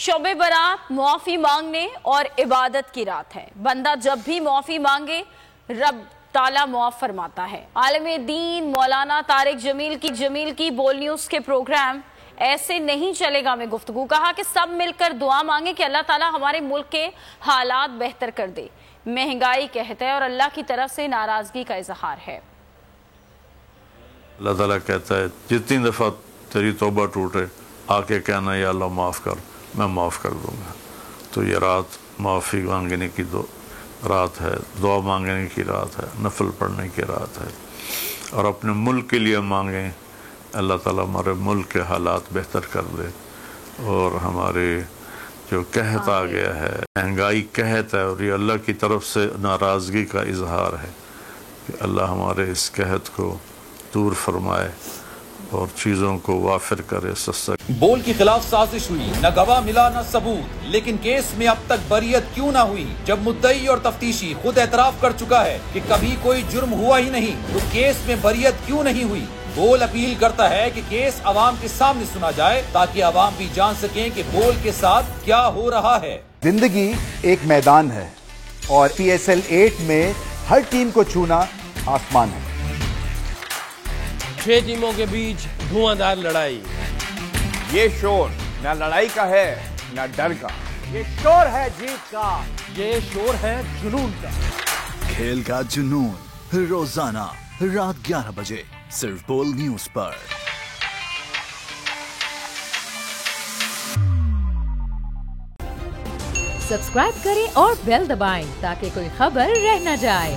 شب برات معافی مانگنے اور عبادت کی رات ہے۔ بندہ جب بھی معافی مانگے رب تعالیٰ معاف فرماتا ہے۔ عالم دین مولانا طارق جمیل کی بول نیوز کے پروگرام ایسے نہیں چلے گا میں گفتگو کہا کہ سب مل کر دعا مانگے کہ اللہ تعالیٰ ہمارے ملک کے حالات بہتر کر دے۔ مہنگائی کہتا ہے اور اللہ کی طرف سے ناراضگی کا اظہار ہے۔ اللہ تعالیٰ کہتا ہے جتنی دفعہ تیری توبہ ٹوٹے آ کے کہنا یا اللہ معاف کر، میں معاف کر دوں گا۔ تو یہ رات معافی مانگنے کی رات ہے، دعا مانگنے کی رات ہے، نفل پڑھنے کی رات ہے، اور اپنے ملک کے لیے مانگیں اللہ تعالیٰ ہمارے ملک کے حالات بہتر کر دے، اور ہمارے جو قحط آ گیا ہے، مہنگائی قحط ہے، اور یہ اللہ کی طرف سے ناراضگی کا اظہار ہے کہ اللہ ہمارے اس قحط کو دور فرمائے اور چیزوں کو وافر کرے، سستا۔ بول کی خلاف سازش ہوئی، نہ گواہ ملا نہ ثبوت، لیکن کیس میں اب تک بریت کیوں نہ ہوئی؟ جب مدعی اور تفتیشی خود اعتراف کر چکا ہے کہ کبھی کوئی جرم ہوا ہی نہیں، تو کیس میں بریت کیوں نہیں ہوئی؟ بول اپیل کرتا ہے کہ کیس عوام کے سامنے سنا جائے تاکہ عوام بھی جان سکیں کہ بول کے ساتھ کیا ہو رہا ہے۔ زندگی ایک میدان ہے اور PSL 8 میں ہر ٹیم کو چھونا آسمان ہے۔ 6 ٹیموں کے بیچ دھواں لڑائی۔ یہ شور نہ لڑائی کا ہے نہ ڈر کا، یہ شور ہے جیت کا، یہ شور ہے جنون کا۔ کھیل کا جنون روزانہ رات 11 بجے صرف بول نیوز پر۔ سبسکرائب کریں اور بیل دبائیں تاکہ کوئی خبر رہ نہ جائے۔